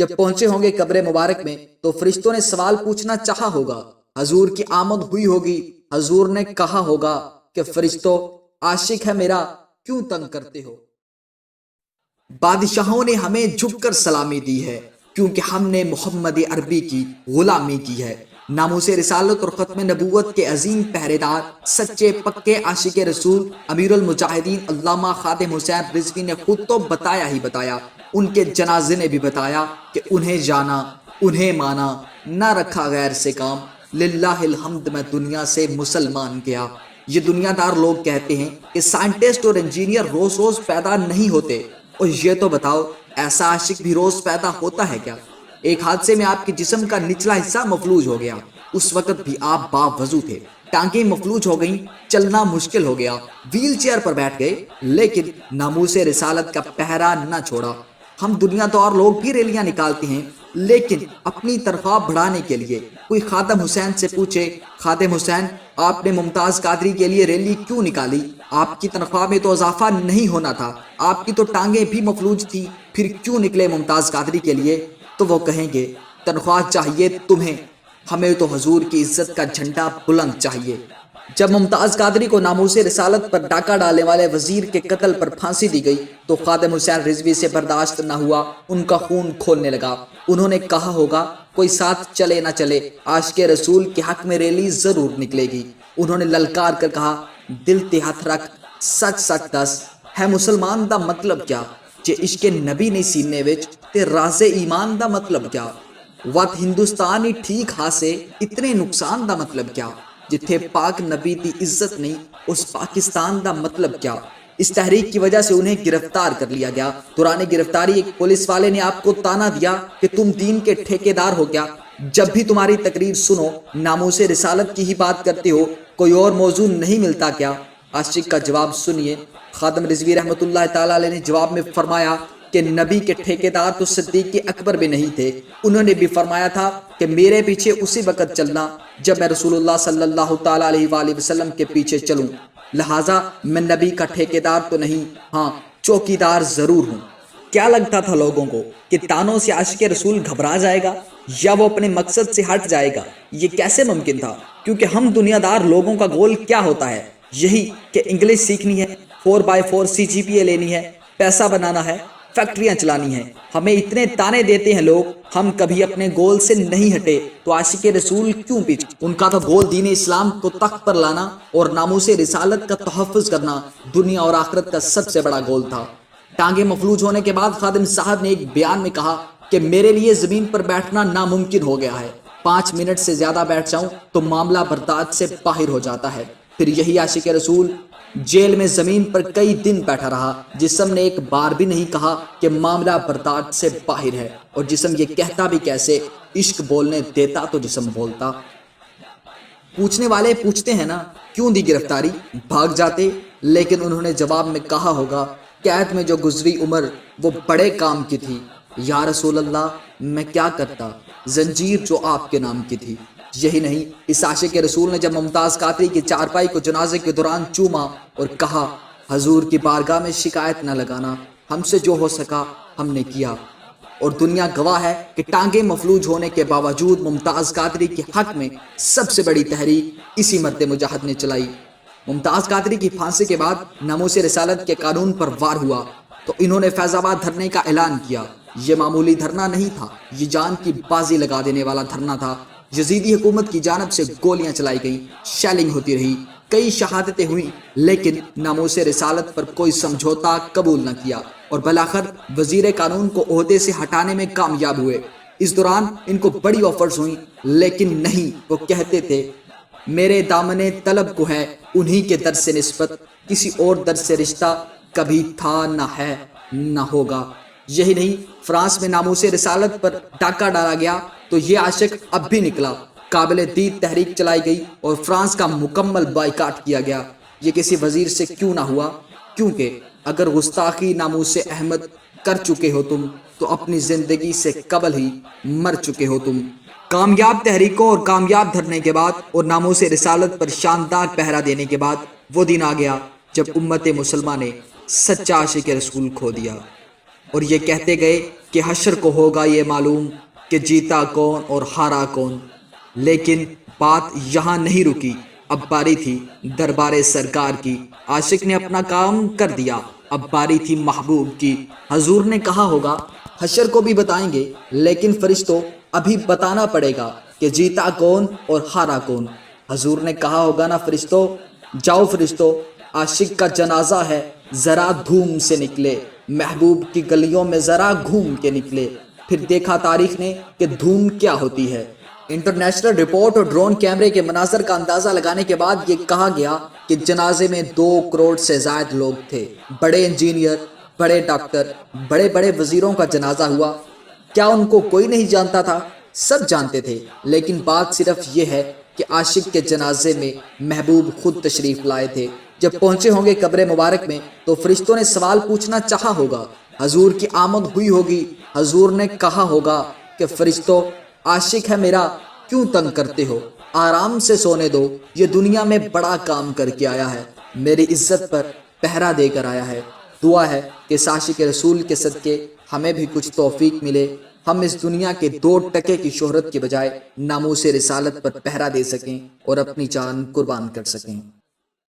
جب پہنچے ہوں گے قبر مبارک میں تو فرشتوں نے سوال پوچھنا چاہا ہوگا، حضور کی آمد ہوئی ہوگی، حضور نے کہا ہوگا کہ فرشتوں عاشق ہے میرا کیوں تنگ کرتے ہو؟ بادشاہوں نے ہمیں جھک کر سلامی دی ہے کیونکہ ہم نے محمد عربی کی غلامی کی ہے۔ ناموس رسالت اور ختم نبوت کے عظیم پہرے دار، سچے پکے عاشق رسول امیر المجاہدین علامہ خادم حسین رضوی نے خود تو بتایا ہی بتایا، ان کے جنازے نے بھی بتایا کہ انہیں جانا، انہیں مانا، نہ رکھا غیر سے کام، للہ الحمد میں دنیا سے مسلمان گیا۔ یہ دنیا دار لوگ کہتے ہیں کہ سائنٹسٹ اور انجینئر روز روز پیدا نہیں ہوتے، اور یہ تو بتاؤ ایسا عاشق بھی روز پیدا ہوتا ہے کیا؟ ایک حادثے میں آپ کے جسم کا نچلا حصہ مفلوج ہو گیا، اس وقت بھی آپ باوضو تھے، ٹانگیں مفلوج ہو گئیں، چلنا مشکل ہو گیا، ویل چیئر پر بیٹھ گئے، لیکن ناموس رسالت کا پہرا نہ چھوڑا۔ ہم دنیا دار لوگ بھی ریلیاں نکالتے ہیں، لیکن اپنی تنخواہ بڑھانے کے لیے۔ کوئی خادم حسین سے پوچھے، خادم حسین آپ نے ممتاز قادری کے لیے ریلی کیوں نکالی؟ آپ کی تنخواہ میں تو اضافہ نہیں ہونا تھا، آپ کی تو ٹانگیں بھی مفلوج تھی، پھر کیوں نکلے ممتاز قادری کے لیے؟ تو وہ کہیں گے تنخواہ چاہیے تمہیں، ہمیں تو حضور کی عزت کا جھنڈا بلند چاہیے۔ جب ممتاز قادری کو ناموس رسالت پر ڈاکہ ڈالنے والے وزیر کے قتل پر پھانسی دی گئی تو خادم حسین رضوی سے برداشت نہ ہوا، ان کا خون کھولنے لگا۔ انہوں نے کہا ہوگا کوئی ساتھ چلے نہ چلے، عاشق رسول کے حق میں ریلی ضرور نکلے گی۔ انہوں نے للکار کر کہا دل تے ہتھ رکھ، سچ سچ دس، ہے مسلمان دا مطلب کیا؟ جے عشق نبی نہیں سینے وچ تے راز ایمان دا مطلب کیا؟ وط ہندوستان ہی ٹھیک ہاسے اتنے نقصان دا مطلب کیا؟ جتھے پاک نبی دی عزت نہیں اس پاکستان دا مطلب کیا؟ اس تحریک کی وجہ سے انہیں گرفتار کر لیا گیا۔ دوران گرفتاری ایک پولیس والے نے آپ کو تانا دیا کہ تم دین کے ٹھیکیدار ہو کیا؟ جب بھی تمہاری تقریر سنو ناموس رسالت کی ہی بات کرتے ہو، کوئی اور موضوع نہیں ملتا کیا؟ عاشق کا جواب سنیے۔ خادم رضوی رحمۃ اللہ تعالی علیہ نے جواب میں فرمایا کہ نبی کے ٹھیکیدار تو صدیق اکبر بھی نہیں تھے، انہوں نے بھی فرمایا تھا کہ میرے پیچھے اسی وقت چلنا جب میں رسول اللہ صلی اللہ تعالی علیہ وآلہ وسلم کے پیچھے چلوں، لہٰذا میں نبی کا ٹھیکیدار تو نہیں، ہاں چوکیدار ضرور ہوں۔ کیا لگتا تھا لوگوں کو کہ تانوں سے عاشق رسول گھبرا جائے گا یا وہ اپنے مقصد سے ہٹ جائے گا؟ یہ کیسے ممکن تھا؟ کیونکہ ہم دنیا دار لوگوں کا گول کیا ہوتا ہے؟ یہی کہ انگلش سیکھنی ہے، 4x4 CGPA لینی ہے، پیسہ بنانا ہے، فیکٹریاں چلانی ہیں۔ ہمیں اتنے تانے دیتے ہیں لوگ، ہم کبھی اپنے گول سے نہیں ہٹے، تو عاشق رسول کیوں پیچھے؟ ان کا تو گول دین اسلام کو تخت پر لانا اور ناموس رسالت کا تحفظ کرنا دنیا اور آخرت کا سب سے بڑا گول تھا۔ ٹانگیں مفلوج ہونے کے بعد خادم صاحب نے ایک بیان میں کہا کہ میرے لیے زمین پر بیٹھنا ناممکن ہو گیا ہے، 5 منٹ سے زیادہ بیٹھ جاؤں تو معاملہ برداشت سے باہر ہو جاتا ہے۔ پھر یہی عاشق رسول جیل میں زمین پر کئی دن بیٹھا رہا، جسم نے ایک بار بھی نہیں کہا کہ معاملہ برداشت سے باہر ہے، اور جسم یہ کہتا بھی کیسے؟ عشق بولنے دیتا تو جسم بولتا۔ پوچھنے والے پوچھتے ہیں نا کیوں دی گرفتاری؟ بھاگ جاتے، لیکن انہوں نے جواب میں کہا ہوگا قید میں جو گزری عمر وہ بڑے کام کی تھی، یا رسول اللہ میں کیا کرتا، زنجیر جو آپ کے نام کی تھی۔ یہی نہیں، اس عاشق رسول نے جب ممتاز قادری کی چارپائی کو جنازے کے دوران چوما اور کہا حضور کی بارگاہ میں شکایت نہ لگانا، ہم سے جو ہو سکا ہم نے کیا، اور دنیا گواہ ہے کہ ٹانگیں مفلوج ہونے کے باوجود ممتاز قادری کے حق میں سب سے بڑی تحریک اسی مرد مجاہد نے چلائی۔ ممتاز قادری کی پھانسی کے بعد ناموس رسالت کے قانون پر وار ہوا تو انہوں نے فیض آباد دھرنے کا اعلان کیا۔ یہ معمولی دھرنا نہیں تھا، یہ جان کی بازی لگا دینے والا دھرنا تھا۔ یزیدی حکومت کی جانب سے گولیاں چلائی گئیں، شیلنگ ہوتی رہی، کئی شہادتیں ہوئیں، لیکن ناموس رسالت پر کوئی سمجھوتا قبول نہ کیا، اور بالآخر وزیر قانون کو عہدے سے ہٹانے میں کامیاب ہوئے۔ اس دوران ان کو بڑی آفرز ہوئیں، لیکن نہیں، وہ کہتے تھے میرے دامن طلب کو ہے انہی کے در سے نسبت، کسی اور در سے رشتہ کبھی تھا نہ ہے نہ ہوگا۔ یہی نہیں، فرانس میں ناموس رسالت پر ڈاکہ ڈالا گیا تو یہ عاشق اب بھی نکلا، قابل دید تحریک چلائی گئی اور فرانس کا مکمل بائیکاٹ کیا گیا۔ یہ کسی وزیر سے کیوں نہ ہوا؟ کیونکہ اگر گستاخی ناموس احمد کر چکے ہو تم تو اپنی زندگی سے قبل ہی مر چکے ہو تم۔ کامیاب تحریکوں اور کامیاب دھرنے کے بعد اور ناموس رسالت پر شاندار پہرا دینے کے بعد وہ دن آ گیا جب امت مسلمہ نے سچا عاشق رسول کھو دیا، اور یہ کہتے گئے کہ حشر کو ہوگا یہ معلوم کہ جیتا کون اور ہارا کون۔ لیکن بات یہاں نہیں رکی، اب باری تھی دربار سرکار کی۔ عاشق نے اپنا کام کر دیا، اب باری تھی محبوب کی۔ حضور نے کہا ہوگا حشر کو بھی بتائیں گے، لیکن فرشتوں ابھی بتانا پڑے گا کہ جیتا کون اور ہارا کون۔ حضور نے کہا ہوگا نا فرشتوں، جاؤ فرشتوں، عاشق کا جنازہ ہے، ذرا دھوم سے نکلے، محبوب کی گلیوں میں ذرا گھوم کے نکلے۔ پھر دیکھا تاریخ نے کہ دھوم کیا ہوتی ہے۔ انٹرنیشنل رپورٹ اور ڈرون کیمرے کے مناظر کا اندازہ لگانے کے بعد یہ کہا گیا کہ جنازے میں 2 کروڑ سے زائد لوگ تھے۔ بڑے انجینئر، بڑے ڈاکٹر، بڑے بڑے وزیروں کا جنازہ ہوا۔ کیا ان کو کوئی نہیں جانتا تھا؟ سب جانتے تھے، لیکن بات صرف یہ ہے کہ عاشق کے جنازے میں محبوب خود تشریف لائے تھے۔ جب پہنچے ہوں گے قبر مبارک میں تو فرشتوں نے سوال پوچھنا چاہا ہوگا، حضور کی آمد ہوئی ہوگی۔ حضور نے کہا ہوگا کہ فرشتوں، عاشق ہے میرا، کیوں تنگ کرتے ہو؟ آرام سے سونے دو، یہ دنیا میں بڑا کام کر کے آیا ہے، میری عزت پر پہرا دے کر آیا ہے۔ دعا ہے کہ اس عاشق رسول کے صدقے ہمیں بھی کچھ توفیق ملے، ہم اس دنیا کے 2 ٹکے کی شہرت کے بجائے ناموس رسالت پر پہرا دے سکیں اور اپنی جان قربان کر سکیں۔